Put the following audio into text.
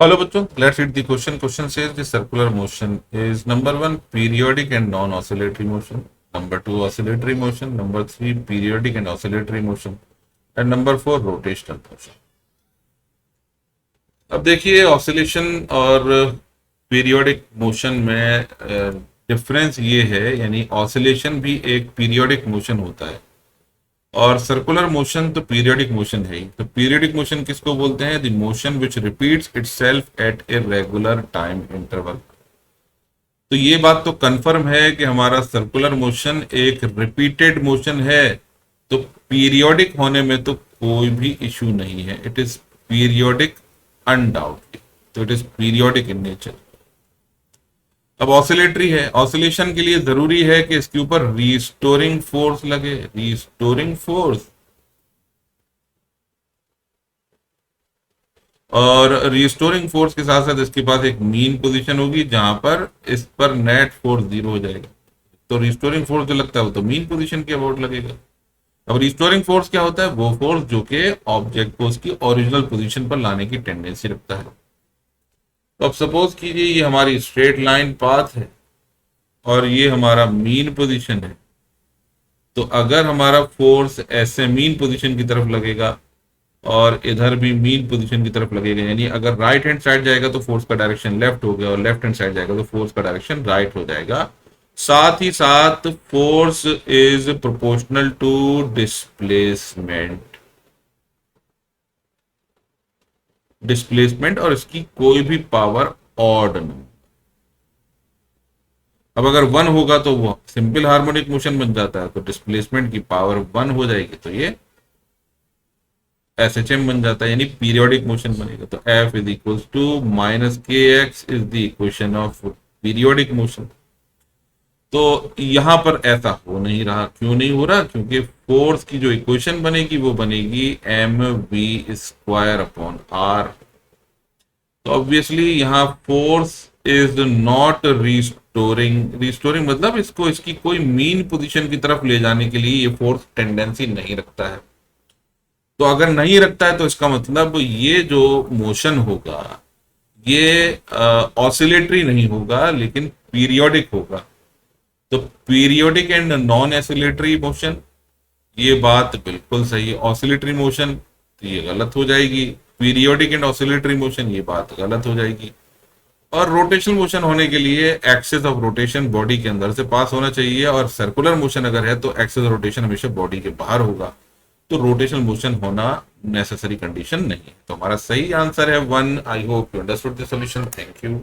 Hello, bachcho. Let's read the question. Question says the circular motion is number one, periodic and non-oscillatory motion. Number two, oscillatory motion. Number three, periodic and oscillatory motion. And number four, rotational motion. अब देखिए oscillation और periodic motion में difference ये है, यानी oscillation भी एक periodic motion होता है और सर्कुलर मोशन तो पीरियोडिक मोशन है ही। तो पीरियोडिक मोशन किसको बोलते हैं? The motion which repeats itself eight a regular time interval. तो ये बात तो कंफर्म है कि हमारा सर्कुलर मोशन एक रिपीटेड मोशन है, तो पीरियोडिक होने में तो कोई भी इशू नहीं है। इट इज पीरियोडिक अनडाउटली, तो it is periodic in nature. अब ऑसिलेटरी है, ऑसिलेशन के लिए जरूरी है कि इसके ऊपर रीस्टोरिंग फोर्स लगे। रीस्टोरिंग फोर्स, और रीस्टोरिंग फोर्स के साथ साथ इसके पास एक मीन पोजीशन होगी जहां पर इस पर नेट फोर्स जीरो हो जाएगा। तो रिस्टोरिंग फोर्स जो लगता है वो तो मीन पोजीशन के अबाउट लगेगा। अब रिस्टोरिंग फोर्स क्या होता है? वो फोर्स जो कि ऑब्जेक्ट को उसकी ओरिजिनल पोजीशन पर लाने की टेंडेंसी रखता है। तो अब सपोज कीजिए ये हमारी स्ट्रेट लाइन पाथ है और ये हमारा मीन पोजीशन है। तो अगर हमारा फोर्स ऐसे मीन पोजीशन की तरफ लगेगा और इधर भी मीन पोजीशन की तरफ लगेगा, यानी अगर राइट हैंड साइड जाएगा तो फोर्स का डायरेक्शन लेफ्ट हो गया और लेफ्ट हैंड साइड जाएगा तो फोर्स का डायरेक्शन राइट हो जाएगा। साथ ही साथ force is proportional to displacement. Displacement और इसकी कोई भी पावर ऑड नहीं। अब अगर वन होगा तो वो सिंपल हार्मोनिक मोशन बन जाता है, तो डिस्प्लेसमेंट की पावर वन हो जाएगी तो ये SHM बन जाता है, यानी पीरियोडिक मोशन बनेगा। तो F is equal to minus k x is the equation of periodic motion. तो यहां पर ऐसा हो नहीं रहा। क्यों नहीं हो रहा? क्योंकि फोर्स की जो इक्वेशन बनेगी वो बनेगी mv² अपॉन r। तो ऑब्वियसली यहाँ force is not restoring. Restoring मतलब इसको इसकी कोई मीन पोजीशन की तरफ ले जाने के लिए ये फोर्स टेंडेंसी नहीं रखता है। तो अगर नहीं रखता है तो इसका मतलब ये जो मोशन होगा ये ऑसिलेटरी नहीं होगा लेकिन पीरियोडिक होगा। तो periodic and non oscillatory motion, ये बात बिल्कुल सही है। ऑसिलेटरी मोशन तो ये गलत हो जाएगी, पीरियोडिक एंड ऑसिलेटरी मोशन ये बात गलत हो जाएगी। और रोटेशनल मोशन होने के लिए एक्सिस ऑफ रोटेशन बॉडी के अंदर से पास होना चाहिए, और सर्कुलर मोशन अगर है तो एक्सिस ऑफ रोटेशन हमेशा बॉडी के बाहर होगा। तो रोटेशनल मोशन होना नेसेसरी कंडीशन नहीं है। तो हमारा सही आंसर है one. I hope you understood the solution. Thank you.